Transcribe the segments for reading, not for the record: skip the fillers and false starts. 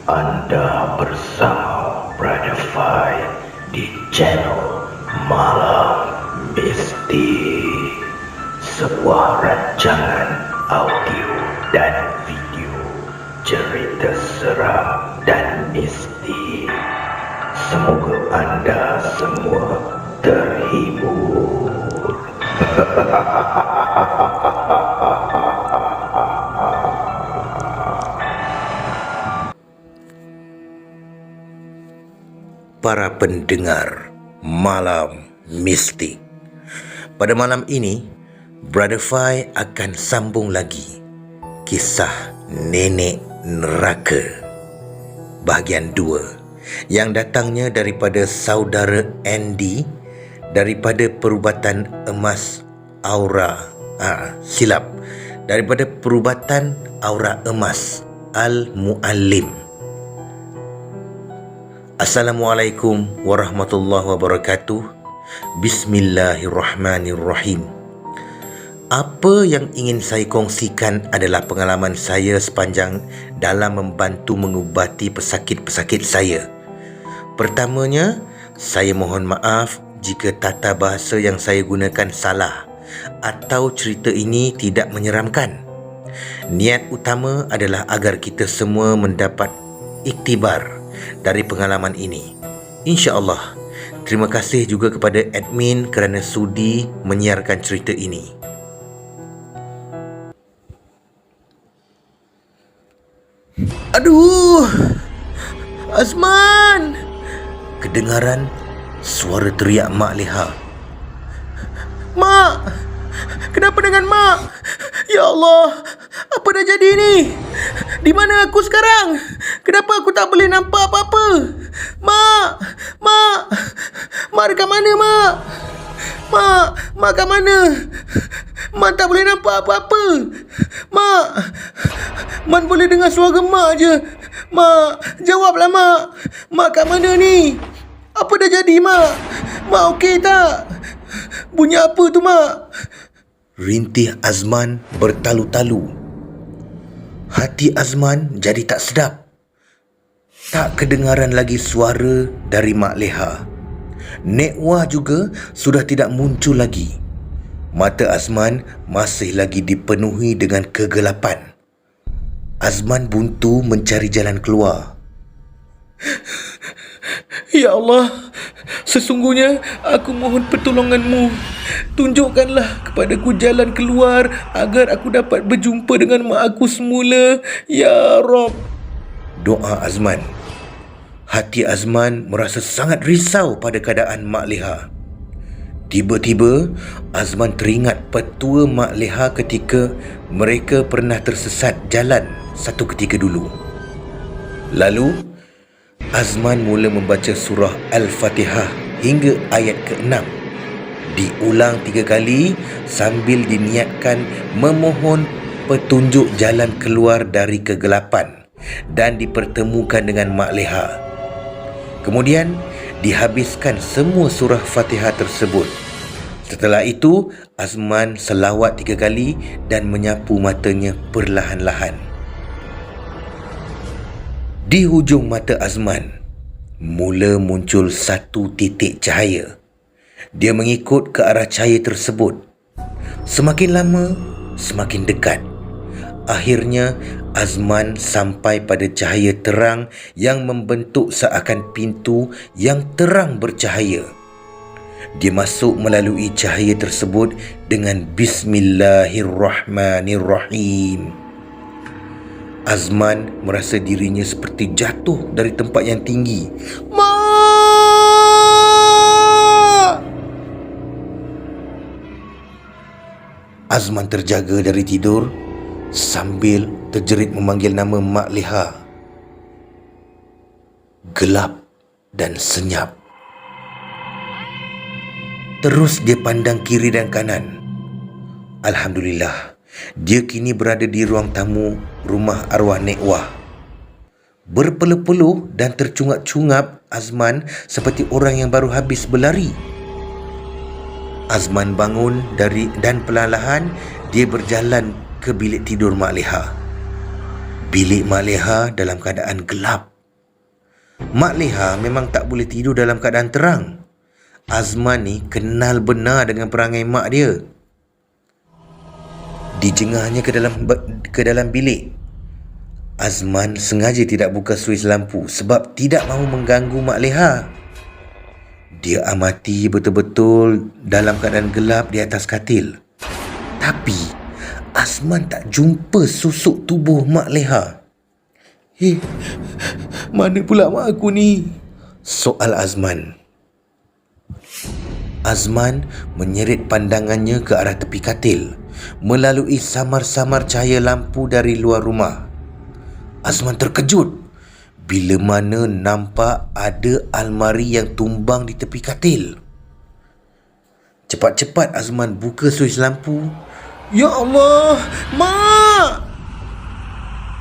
Anda bersama Brother Fai di channel Malam Mistik, sebuah rancangan audio dan video cerita seram dan mistik. Semoga anda semua terhibur. Para pendengar Malam Mistik, pada malam ini Brother Fai akan sambung lagi kisah Nenek Neraka bahagian 2 yang datangnya daripada saudara Andy daripada Perubatan Emas Aura daripada Perubatan Aura Emas Al-Muallim. Assalamualaikum warahmatullahi wabarakatuh. Bismillahirrahmanirrahim. Apa yang ingin saya kongsikan adalah pengalaman saya sepanjang dalam membantu mengubati pesakit-pesakit saya. Pertamanya, saya mohon maaf jika tata bahasa yang saya gunakan salah atau cerita ini tidak menyeramkan. Niat utama adalah agar kita semua mendapat iktibar dari pengalaman ini. InsyaAllah. Terima kasih juga kepada admin kerana sudi menyiarkan cerita ini. Aduh, Azman! Kedengaran suara teriak Mak Leha. Mak! Kenapa dengan Mak? Ya Allah, apa dah jadi ni? Di mana aku sekarang? Kenapa aku tak boleh nampak apa-apa? Mak! Mak! Mak dekat mana, Mak? Mak kat mana? Mak tak boleh nampak apa-apa. Mak! Man boleh dengar suara Mak je. Mak, jawablah Mak. Mak kat mana ni? Apa dah jadi, Mak? Mak okey tak? Bunyi apa tu, Mak? Rintih Azman bertalu-talu. Hati Azman jadi tak sedap. Tak kedengaran lagi suara dari Mak Leha. Nek Wah juga sudah tidak muncul lagi. Mata Azman masih lagi dipenuhi dengan kegelapan. Azman buntu mencari jalan keluar. Ya Allah, sesungguhnya aku mohon pertolonganmu. Tunjukkanlah kepadaku jalan keluar agar aku dapat berjumpa dengan mak aku semula. Ya Rabb. Doa Azman. Hati Azman merasa sangat risau pada keadaan Mak Leha. Tiba-tiba, Azman teringat petua Mak Leha ketika mereka pernah tersesat jalan satu ketika dulu. Lalu, Azman mula membaca surah Al-Fatihah hingga ayat ke-6. Diulang 3 kali sambil diniatkan memohon petunjuk jalan keluar dari kegelapan dan dipertemukan dengan Mak Leha. Kemudian dihabiskan semua surah Fatihah tersebut. Setelah itu, Azman selawat 3 kali dan menyapu matanya perlahan-lahan. Di hujung mata Azman mula muncul satu titik cahaya. Dia mengikut ke arah cahaya tersebut. Semakin lama, semakin dekat. Akhirnya, Azman sampai pada cahaya terang yang membentuk seakan pintu yang terang bercahaya. Dia masuk melalui cahaya tersebut dengan Bismillahirrahmanirrahim. Azman merasa dirinya seperti jatuh dari tempat yang tinggi. Mak! Azman terjaga dari tidur sambil terjerit memanggil nama Mak Leha. Gelap dan senyap. Terus dia pandang kiri dan kanan. Alhamdulillah, dia kini berada di ruang tamu rumah arwah Nek Wah. Berpeluh-peluh dan tercungap-cungap Azman seperti orang yang baru habis berlari. Azman bangun dan perlahan-lahan dia berjalan ke bilik tidur Mak Leha. Bilik Mak Leha dalam keadaan gelap Mak Leha memang tak boleh tidur dalam keadaan terang. Azman ni kenal benar dengan perangai mak dia. Dijengahnya ke dalam bilik. Azman sengaja tidak buka suis lampu sebab tidak mahu mengganggu Mak Leha. Dia amati betul-betul dalam keadaan gelap di atas katil. Tapi Azman tak jumpa susuk tubuh Mak Leha. Mana pula mak aku ni? Soal Azman. Azman menyeret pandangannya ke arah tepi katil melalui samar-samar cahaya lampu dari luar rumah. Azman terkejut bila mana nampak ada almari yang tumbang di tepi katil. Cepat-cepat Azman buka suis lampu. Ya Allah, Mak!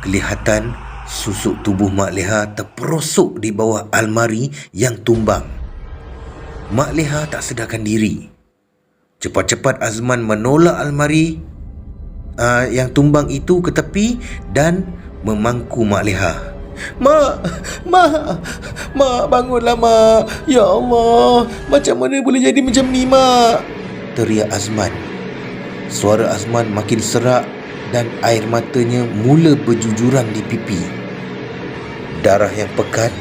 Kelihatan susuk tubuh Mak Leha terperosok di bawah almari yang tumbang. Mak Leha tak sedarkan diri. Cepat-cepat Azman menolak almari yang tumbang itu ke tepi dan memangku Mak Leha. Mak, bangunlah Mak. Ya Allah, macam mana boleh jadi macam ni Mak? Teriak Azman. Suara Azman makin serak dan air matanya mula berjujuran di pipi. Darah yang pekat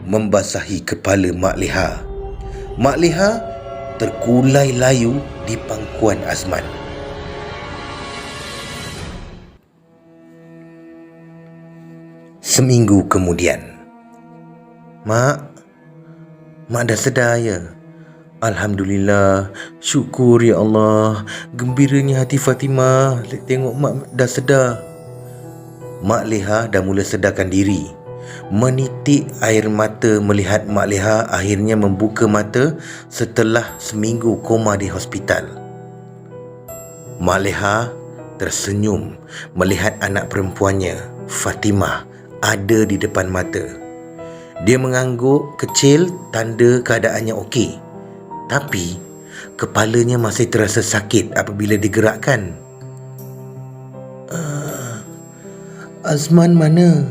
membasahi kepala Mak Leha. Mak Leha terkulai layu di pangkuan Azman. Seminggu kemudian. Mak dah sedar ya? Alhamdulillah, syukur ya Allah. Gembiranya hati Fatimah tengok Mak dah sedar. Mak Leha dah mula sedarkan diri. Menitik air mata melihat Mak Leha akhirnya membuka mata setelah seminggu koma di hospital. Mak Leha tersenyum melihat anak perempuannya, Fatimah, ada di depan mata. Dia mengangguk kecil tanda keadaannya okey. Tapi kepalanya masih terasa sakit apabila digerakkan. Azman mana?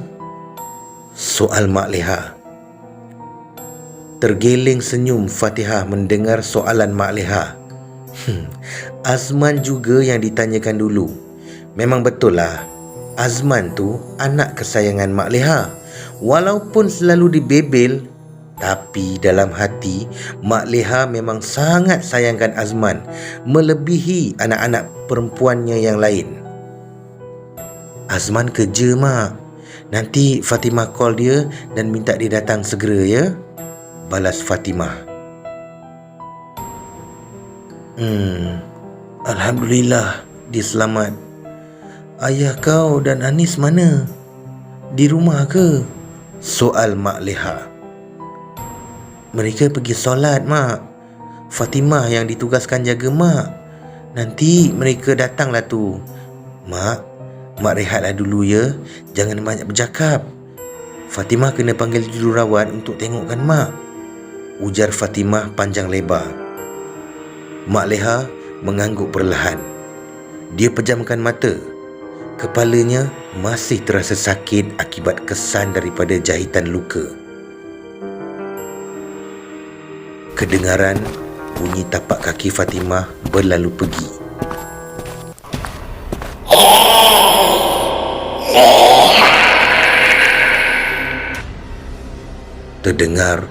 Soal Mak Leha. Tergeleng senyum Fatihah mendengar soalan Mak Leha. Azman juga yang ditanyakan dulu. Memang betul lah, Azman tu anak kesayangan Mak Leha. Walaupun selalu dibebel, tapi dalam hati Mak Leha memang sangat sayangkan Azman, melebihi anak-anak perempuannya yang lain. Azman kerja Mak. Nanti Fatimah call dia dan minta dia datang segera ya, balas Fatimah. Alhamdulillah dia selamat. Ayah kau dan Anis mana? Di rumah ke? Soal Mak Leha. Mereka pergi solat Mak. Fatimah yang ditugaskan jaga Mak. Nanti mereka datanglah tu. Mak rehatlah dulu ya. Jangan banyak bercakap. Fatimah kena panggil jururawat untuk tengokkan Mak. Ujar Fatimah panjang lebar. Mak Leha mengangguk perlahan. Dia pejamkan mata. Kepalanya masih terasa sakit akibat kesan daripada jahitan luka. Kedengaran bunyi tapak kaki Fatimah berlalu pergi. Terdengar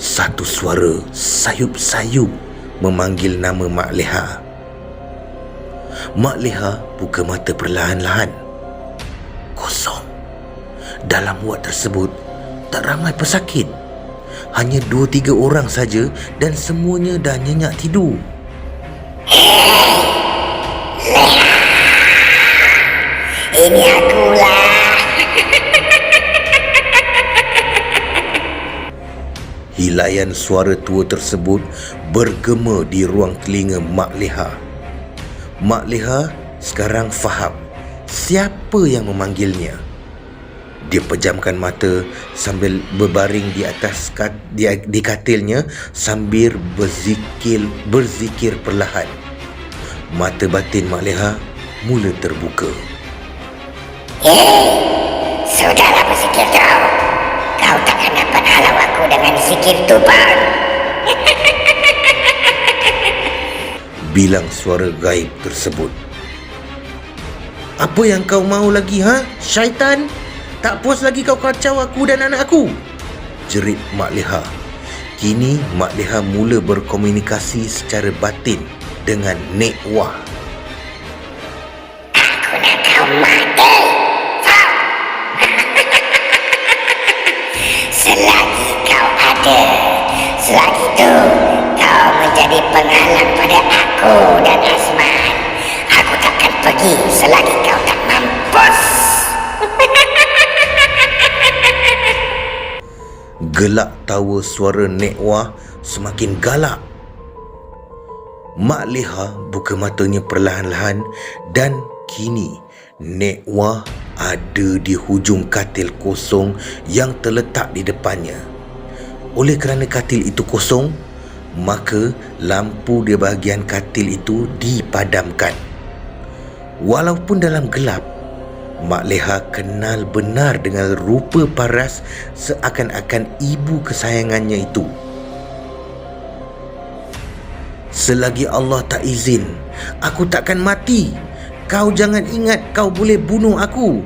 satu suara sayup-sayup memanggil nama Mak Leha. Mak Leha buka mata perlahan-lahan. Kosong. Dalam wad tersebut tak ramai pesakit. Hanya 2-3 orang saja dan semuanya dah nyenyak tidur. Ini akulah. Hilaian suara tua tersebut bergema di ruang telinga Mak Leha. Mak Leha sekarang faham siapa yang memanggilnya. Dia pejamkan mata sambil berbaring di atas di katilnya sambil berzikir perlahan. Mata batin Mak Leha mula terbuka. Sudahlah berzikir kau. Kau takkan dapat halau aku dengan zikir tuban. Bilang suara gaib tersebut. Apa yang kau mahu lagi, ha? Syaitan? Tak puas lagi kau kacau aku dan anak aku? Jerit Mak Leha. Kini Mak Leha mula berkomunikasi secara batin dengan Nek Wah. Aku nak kau mati. Selagi kau ada, selagi itu kau menjadi penghalang pada aku dan Azman. Aku takkan pergi selagi kau tak mampus. Gelak tawa suara Nek Wah semakin galak. Mak Leha buka matanya perlahan-lahan dan kini Nek Wah ada di hujung katil kosong yang terletak di depannya. Oleh kerana katil itu kosong, maka lampu di bahagian katil itu dipadamkan. Walaupun dalam gelap, Mak Leha kenal benar dengan rupa paras seakan-akan ibu kesayangannya itu. Selagi Allah tak izin, aku takkan mati. Kau jangan ingat kau boleh bunuh aku.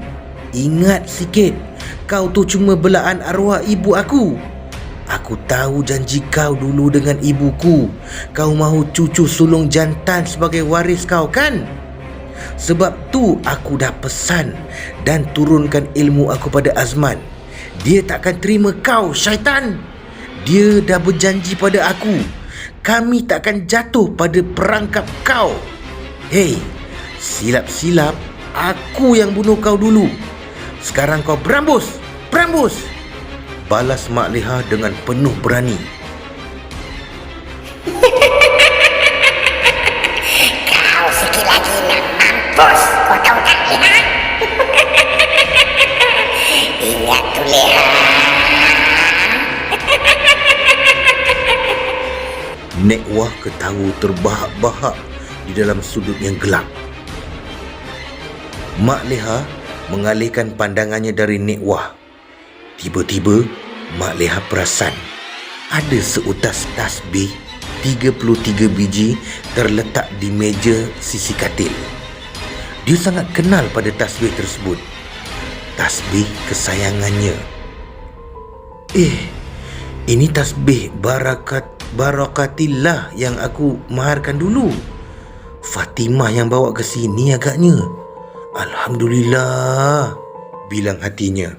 Ingat sikit, kau tu cuma belaan arwah ibu aku. Aku tahu janji kau dulu dengan ibuku. Kau mahu cucu sulung jantan sebagai waris kau, kan? Sebab tu aku dah pesan dan turunkan ilmu aku pada Azman. Dia takkan terima kau, syaitan. Dia dah berjanji pada aku, kami takkan jatuh pada perangkap kau. Hei, silap-silap aku yang bunuh kau dulu. Sekarang kau berambus, berambus, balas Mak Leha dengan penuh berani. Kau sikit lagi nak mampus, kau tahu tak, Leha? Ingat tu, Leha. Nek Wah ketawa terbahak-bahak di dalam sudut yang gelap. Mak Leha mengalihkan pandangannya dari Nek Wah. Tiba-tiba Mak Leha perasan ada seutas tasbih 33 biji terletak di meja sisi katil. Dia sangat kenal pada tasbih tersebut. Tasbih kesayangannya. Ini tasbih barakatillah yang aku maharkan dulu. Fatimah yang bawa ke sini agaknya. Alhamdulillah, bilang hatinya.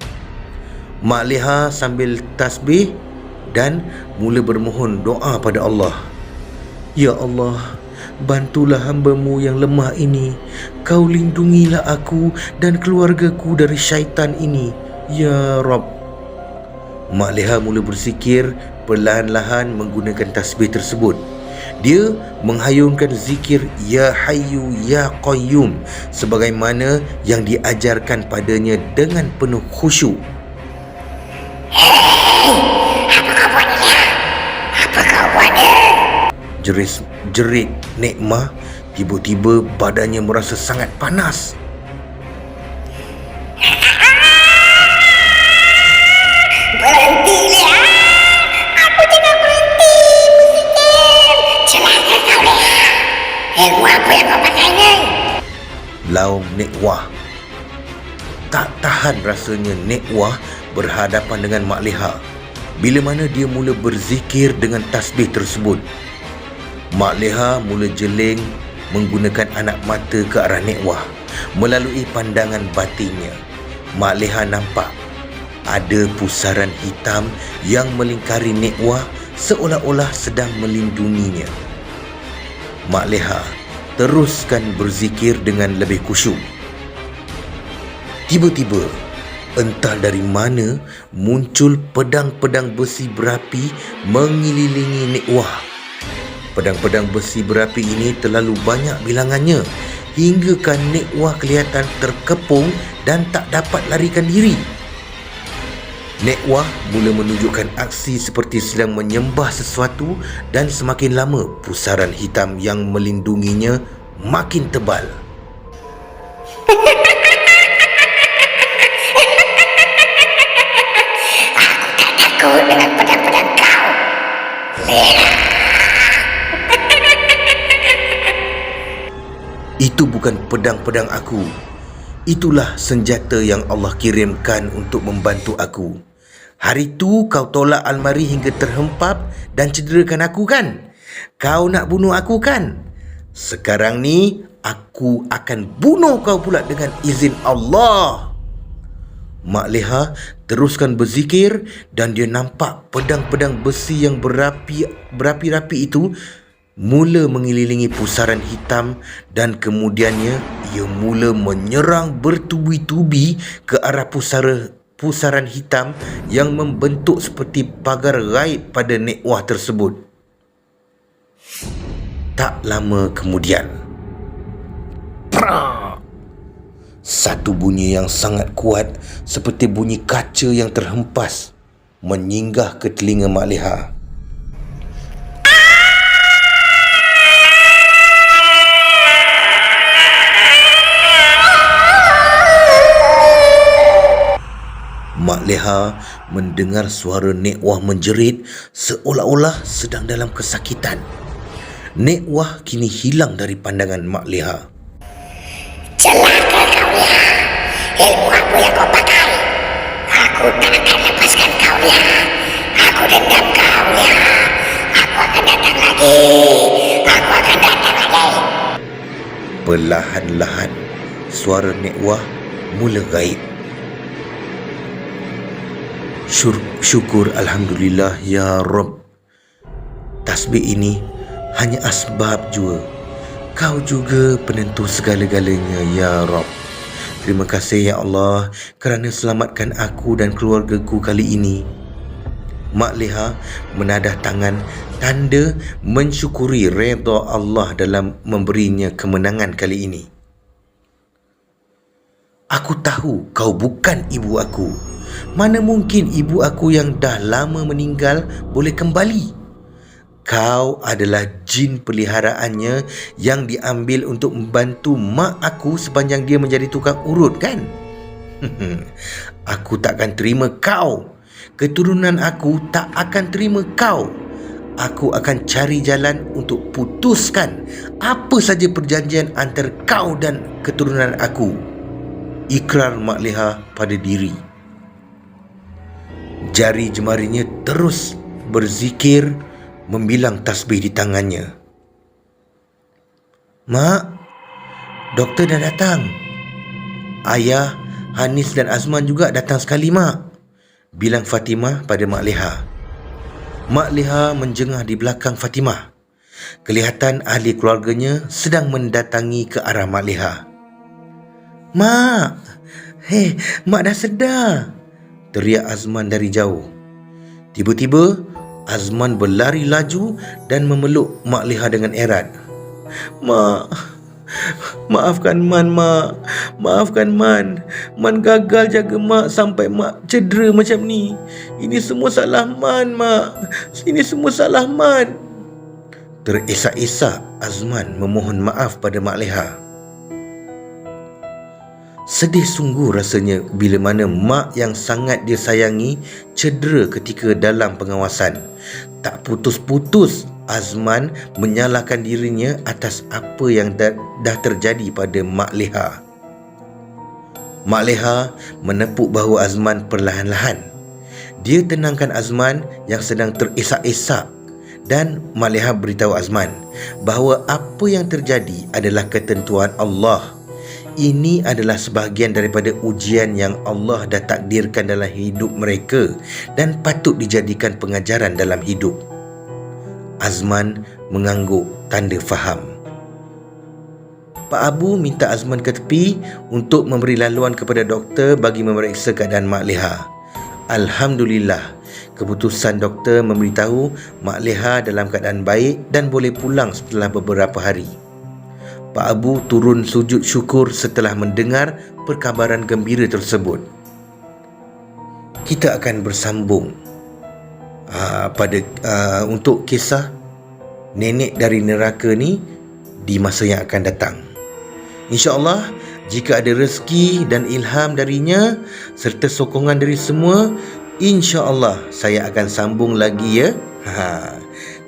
Mak Leha sambil tasbih dan mula bermohon doa pada Allah. Ya Allah, bantulah hamba-Mu yang lemah ini. Kau lindungilah aku dan keluargaku dari syaitan ini. Ya Rabb. Mak Leha mula berzikir perlahan-lahan menggunakan tasbih tersebut. Dia menghayunkan zikir Ya Hayyu Ya Qayyum sebagaimana yang diajarkan padanya dengan penuh khusyuk. Apa kau buat ni, Leha? Apa kau buat ni? Jerit Nek Mah. Tiba-tiba badannya merasa sangat panas. Berhenti, Leha. Aku jangan berhenti berzikir. Celaka kau, Leha. Ilmu apa yang kau pakai ni? Laum Nek Wah. Tak tahan rasanya Nek Wah berhadapan dengan Mak Leha bila mana dia mula berzikir dengan tasbih tersebut. Mak Leha mula jeling menggunakan anak mata ke arah Nek Wah. Melalui pandangan batinnya, Mak Leha nampak ada pusaran hitam yang melingkari Nek Wah seolah-olah sedang melindunginya. Mak Leha teruskan berzikir dengan lebih khusyuk. Tiba-tiba, entah dari mana muncul pedang-pedang besi berapi mengelilingi Nek Wah. Pedang-pedang besi berapi ini terlalu banyak bilangannya hinggakan Nek Wah kelihatan terkepung dan tak dapat larikan diri. Nek Wah mula menunjukkan aksi seperti sedang menyembah sesuatu dan semakin lama pusaran hitam yang melindunginya makin tebal. Aku aku dengan pedang-pedang kau. Lihat. Itu bukan pedang-pedang aku. Itulah senjata yang Allah kirimkan untuk membantu aku. Hari tu kau tolak almari hingga terhempap dan cederakan aku kan? Kau nak bunuh aku kan? Sekarang ni aku akan bunuh kau pula dengan izin Allah. Mak Leha teruskan berzikir dan dia nampak pedang-pedang besi yang berapi-rapi itu mula mengelilingi pusaran hitam dan kemudiannya ia mula menyerang bertubi-tubi ke arah pusaran hitam yang membentuk seperti pagar gaib pada Nek Wah tersebut. Tak lama kemudian, prak! Satu bunyi yang sangat kuat seperti bunyi kaca yang terhempas menyinggah ke telinga Mak Leha. Mak Leha mendengar suara Nek Wah menjerit seolah-olah sedang dalam kesakitan. Nek Wah kini hilang dari pandangan Mak Leha. Celaka kau, Leha. Ilmu apa yang kau pakai? Aku tak akan lepaskan kau, Leha. Aku dendam kau, Leha. Aku akan datang lagi. Aku akan datang lagi. Perlahan-lahan suara Nek Wah mula gaib. Syukur Alhamdulillah ya Rabb. Tasbih ini hanya asbab jua. Kau juga penentu segala-galanya ya Rabb. Terima kasih ya Allah kerana selamatkan aku dan keluargaku kali ini. Mak Leha menadah tangan tanda mensyukuri redha Allah dalam memberinya kemenangan kali ini. Aku tahu kau bukan ibu aku. Mana mungkin ibu aku yang dah lama meninggal boleh kembali? Kau adalah jin peliharaannya yang diambil untuk membantu mak aku sepanjang dia menjadi tukang urut kan? Aku takkan terima kau. Keturunan aku tak akan terima kau. Aku akan cari jalan untuk putuskan apa saja perjanjian antara kau dan keturunan aku. Ikrar Mak Leha pada diri. Jari jemarinya terus berzikir membilang tasbih di tangannya. Mak, doktor dah datang. Ayah, Hanis dan Azman juga datang sekali, Mak, bilang Fatimah pada Mak Leha. Mak Leha menjengah di belakang Fatimah. Kelihatan ahli keluarganya sedang mendatangi ke arah Mak Leha. Mak, Mak dah sedar, teriak Azman dari jauh. Tiba-tiba Azman berlari laju dan memeluk Mak Leha dengan erat. Mak, maafkan Man, Mak. Maafkan Man. Man gagal jaga Mak sampai Mak cedera macam ni. Ini semua salah Man, Mak. Ini semua salah Man. Teresak-esak Azman memohon maaf pada Mak Leha. Sedih sungguh rasanya bila mana mak yang sangat dia sayangi cedera ketika dalam pengawasan. Tak putus-putus Azman menyalahkan dirinya atas apa yang dah terjadi pada Mak Leha. Mak Leha menepuk bahu Azman perlahan-lahan. Dia tenangkan Azman yang sedang teresak-esak dan Mak Leha beritahu Azman bahawa apa yang terjadi adalah ketentuan Allah. Ini adalah sebahagian daripada ujian yang Allah dah takdirkan dalam hidup mereka dan patut dijadikan pengajaran dalam hidup. Azman mengangguk tanda faham. Pak Abu minta Azman ke tepi untuk memberi laluan kepada doktor bagi memeriksa keadaan Mak Leha. Alhamdulillah, keputusan doktor memberitahu Mak Leha dalam keadaan baik dan boleh pulang setelah beberapa hari. Pak Abu turun sujud syukur setelah mendengar perkabaran gembira tersebut. Kita akan bersambung untuk kisah nenek dari neraka ni di masa yang akan datang. InsyaAllah, jika ada rezeki dan ilham darinya serta sokongan dari semua, InsyaAllah saya akan sambung lagi ya.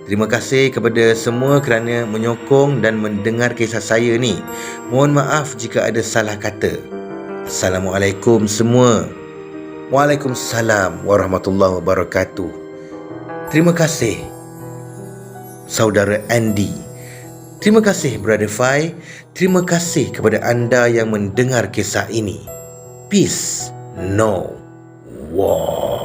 Terima kasih kepada semua kerana menyokong dan mendengar kisah saya ni. Mohon maaf jika ada salah kata. Assalamualaikum semua. Waalaikumsalam warahmatullahi wabarakatuh. Terima kasih Saudara Andy. Terima kasih Brother Fai. Terima kasih kepada anda yang mendengar kisah ini. Peace, no war.